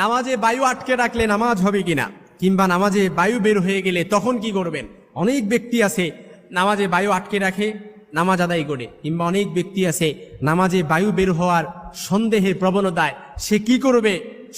নামাজে বায়ু আটকে রাখলে নামাজ হবে কিনা, কিংবা নামাজে বায়ু বের হয়ে গেলে তখন কি করবেন। অনেক ব্যক্তি আছে নামাজে বায়ু আটকে রাখে, নামাজ আদায় করে, কিংবা অনেক ব্যক্তি আছে নামাজে বায়ু বের হওয়ার সন্দেহের প্রবণতায় সে কি করবে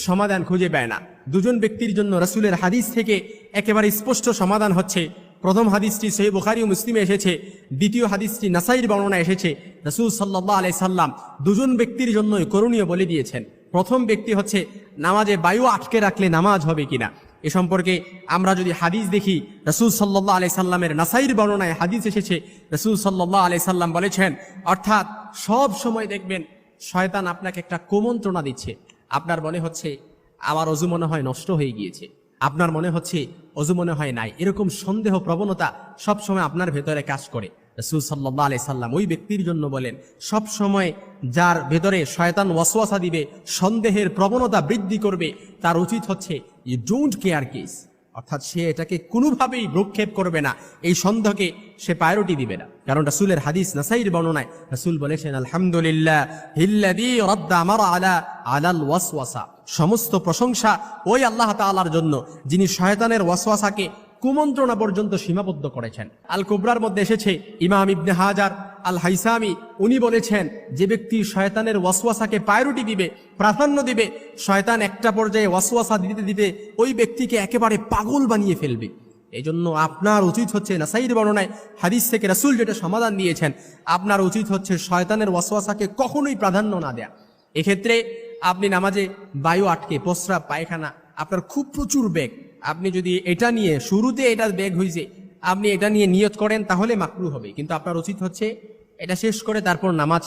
সমাধান খুঁজে পায় না। দুজন ব্যক্তির জন্য রাসূলের হাদিস থেকে একেবারে স্পষ্ট সমাধান হচ্ছে। প্রথম হাদিসটি সহিহ বুখারী ও মুসলিমে এসেছে, দ্বিতীয় হাদিসটি নাসাইর বর্ণনা এসেছে। রাসূল সাল্লাল্লাহু আলাইহি সাল্লাম দুজন ব্যক্তির জন্যই করণীয় বলে দিয়েছেন। প্রথম ব্যক্তি হচ্ছে নামাজে বায়ু আটকে রাখলে নামাজ হবে কিনা। এ সম্পর্কে আমরা যদি হাদিস দেখি, রাসূল সাল্লাল্লাহু আলাইহি সাল্লামের নাসাইর বর্ণনায় হাদিস এসেছে। রাসূল সাল্লাল্লাহু আলাইহি সাল্লাম বলেছেন, অর্থাৎ সব সময় দেখবেন শয়তান আপনাকে একটা কুমন্ত্রণা দিচ্ছে। আপনার মনে হচ্ছে আমার অজু মনে হয় নষ্ট হয়ে গিয়েছে, আপনার মনে হচ্ছে অজু মনে হয় নাই, এরকম সন্দেহ প্রবণতা সবসময় আপনার ভেতরে কাজ করে। রাসূল সাল্লাল্লাহু আলাইহি সাল্লাম ওই ব্যক্তির জন্য বলেন, সব সময় যার ভেতরে শয়তান ওয়াসওয়াসা দিবে, সন্দেহের প্রবণতা বৃদ্ধি করবে, তার উচিত হচ্ছে ইউ ডোন্ট কেয়ার কেস, অর্থাৎ সে এটাকে কোনোভাবেই ভ্রুক্ষেপ করবে না, এই সন্দেহকে সে প্রায়োরিটি দিবে না। কারণ রাসূলের হাদিস নাসাইর বর্ণনায় রাসূল বলেছেন, আলহামদুলিল্লাহ হিল্লাযী রাদ্দা মারা আলাল ওয়াসওয়াসা, সমস্ত প্রশংসা ওই আল্লাহ তাআলার জন্য যিনি শয়তানের ওয়াসওয়াসাকে কুমন্ত্রণা পর্যন্ত সীমাবদ্ধ করেছেন। আল কুবরার মধ্যে এসেছে, ইমাম ইবনে হাজার আল হাইসামি উনি বলেছেন, যে ব্যক্তি শয়তানের ওয়াসওয়াসাকে প্রায়োরিটি দিবে, প্রাধান্য দিবে, শয়তান একটা পর্যায়ে ওয়াসওয়াসা দিতে দিতে ওই ব্যক্তিকে একেবারে পাগল বানিয়ে ফেলবে। এই জন্য আপনার উচিত হচ্ছে, নাসাইর বর্ণনায় হাদিস থেকে রাসূল যেটা সমাধান দিয়েছেন, আপনার উচিত হচ্ছে শয়তানের ওয়াসওয়াসাকে কখনোই প্রাধান্য না দেয়া। এক্ষেত্রে আপনি নামাজে বায়ু আটকে, প্রস্রাব পায়খানা, আপনার খুব প্রচুর বেগ, আপনি যদি এটা নিয়ে শুরুতে এটা বেগ হয়েছে আপনি এটা নিয়ে নিয়ত করেন তাহলে মাকরুহ হবে, কিন্তু আপনার উচিত হচ্ছে এটা শেষ করে তারপর নামাজ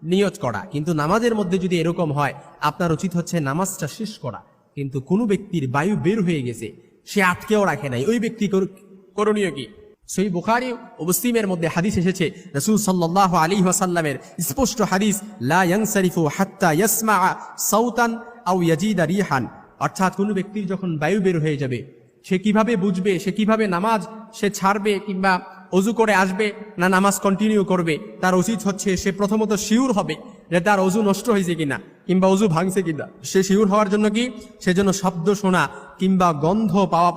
নিয়ত করা। কিন্তু নামাজের মধ্যে যদি এরকম হয়, আপনার উচিত হচ্ছে নামাজটা শেষ করা। কিন্তু কোনো ব্যক্তির বায়ু বের হয়ে গেছে, সে আটকেও রাখে নাই, ওই ব্যক্তি করণীয় কি? সহিহ বুখারী ও মুসলিমের মধ্যে হাদিস এসেছে, রাসূল সাল্লাল্লাহু আলাইহি ওয়াসাল্লামের স্পষ্ট হাদিস, লা ইয়ানসারিফু হাত্তা ইয়াসমাআ সাউতান আও ইয়াজিদা রিহান, অর্থাৎ কোনো ব্যক্তির যখন বায়ু বের হয়ে যাবে, সে কিভাবে বুঝবে, সে কিভাবে নামাজ সে ছাড়বে কিংবা অজু করে আসবে না নামাজ কন্টিনিউ করবে। তার উচিত হচ্ছে সে প্রথমত শিওর হবে যে তার অজু নষ্ট হয়েছে কিনা কিংবা অজু ভাঙছে কিনা। সে শিওর হওয়ার জন্য কি, সেজন্য শব্দ শোনা কিংবা গন্ধ পাওয়া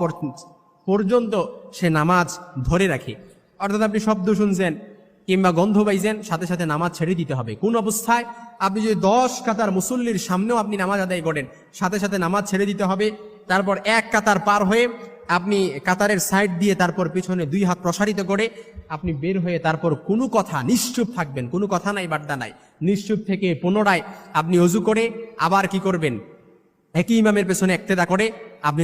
পর্যন্ত সে নামাজ ধরে রাখে। অর্থাৎ আপনি শব্দ শুনছেন কিংবা গন্ধ পাইছেন, সাথে সাথে নামাজ ছেড়ে দিতে হবে। কোন অবস্থায়? আপনি যদি 10 কাতার মুসল্লির সামনেও আপনি নামাজ আদায় করেন, সাথে সাথে নামাজ ছেড়ে দিতে হবে। তারপর এক কাতার পার হয়ে আপনি কাতারের সাইড দিয়ে তারপর পিছনে 2 হাত প্রসারিত করে আপনি বের হয়ে তারপর কোনো কথা, নিশ্চুপ থাকবেন, কোনো কথা নাই, বাড্ডা নাই, নিশ্চুপ থেকে পুনরায় আপনি অজু করে আবার কি করবেন, একই ইমামের পেছনে ইক্তেদা করে আপনি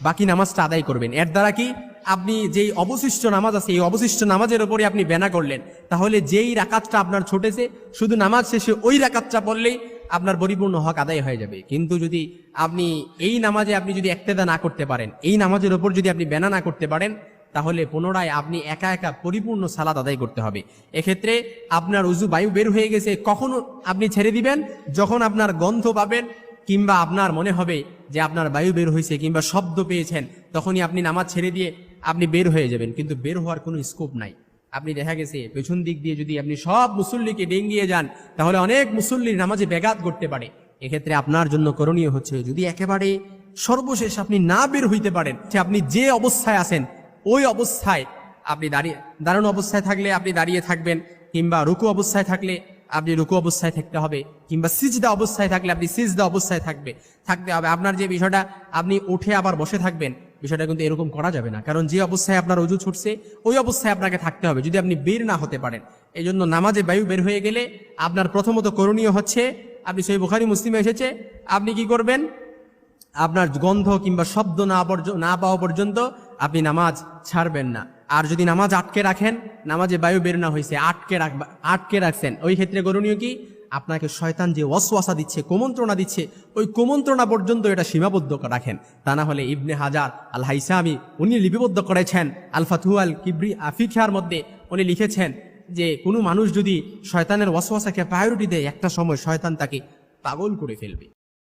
বাকি নামাজটা আদায় করবেন। এর দ্বারা কি, আপনি যেই অবশিষ্ট নামাজ আছে এই অবশিষ্ট নামাজের উপরে আপনি বেনা করলেন, তাহলে যেই রাকাতটা আপনার ছুটেছে শুধু নামাজ শেষে ওই রাকাতটা পড়লেই আপনার পরিপূর্ণ হক আদায় হয়ে যাবে। কিন্তু যদি আপনি এই নামাজে আপনি যদি ইক্তেদা না করতে পারেন, এই নামাজের উপর যদি আপনি বেনা না করতে পারেন, তাহলে পুনরায় আপনি একা একা পরিপূর্ণ সালাত আদায় করতে হবে। এক্ষেত্রে আপনার উজু বায়ু বের হয়ে গেছে, কখন আপনি ছেড়ে দিবেন? যখন আপনার গন্ধ পাবেন কিংবা আপনার মনে হবে যে আপনার বায়ু বের হয়েছে কিংবা শব্দ পেয়েছেন, তখনই আপনি নামাজ ছেড়ে দিয়ে আপনি বের হয়ে যাবেন। কিন্তু বের হওয়ার কোনো স্কোপ নাই। আপনি দেখা গেছে পেছন দিক দিয়ে যদি আপনি সব মুসল্লিকে ডেঙ্গিয়ে যান, তাহলে অনেক মুসল্লির নামাজে ব্যাঘাত ঘটতে পারে। এক্ষেত্রে আপনার জন্য করণীয় হচ্ছে, যদি একেবারে সর্বশেষ আপনি না বের হইতে পারেন, আপনি যে অবস্থায় আছেন ওই অবস্থায় আপনি দাঁড়ানো অবস্থায় থাকলে আপনি দাঁড়িয়ে থাকবেন, কিংবা রুকু অবস্থায় থাকলে আপনি রুকু অবস্থায় থাকতে হবে, কিংবা সিজদা অবস্থায় থাকলে আপনি সিজদা অবস্থায় থাকতে হবে। আপনার যে বিষয়টা আপনি উঠে আবার বসে থাকবেন, বিষয়টা কিন্তু এরকম করা যাবে না। কারণ যে অবস্থায় আপনার অজু ছুটছে ওই অবস্থায় আপনাকে থাকতে হবে, যদি আপনি বের না হতে পারেন। এই জন্য নামাজে বায়ু বের হয়ে গেলে আপনার প্রথমত করণীয় হচ্ছে, আপনি সহিহ বুখারী মুসলিমে এসেছে, আপনি কি করবেন, আপনার গন্ধ কিংবা শব্দ না পাওয়া পর্যন্ত আপনি নামাজ ছাড়বেন না। আর যদি নামাজ আটকে রাখেন, নামাজে বায়ু বের না হয়েছে, আটকে রাখছেন, ওই ক্ষেত্রে করণীয় কি, আপনাকে শয়তান যে ওয়াসওয়াসা দিচ্ছে, কুমন্ত্রণা দিচ্ছে, ওই কুমন্ত্রণা পর্যন্ত এটা সীমাবদ্ধ রাখেন। তা না হলে ইবনে হাজার আল হাইসামি উনি লিপিবদ্ধ করেছেন, আল ফাতহু আল কিবরি আফিকার মধ্যে উনি লিখেছেন যে কোনো মানুষ যদি শয়তানের ওয়াসওয়াসাকে প্রায়োরিটি দেয়, একটা সময় শয়তান তাকে পাগল করে ফেলবে।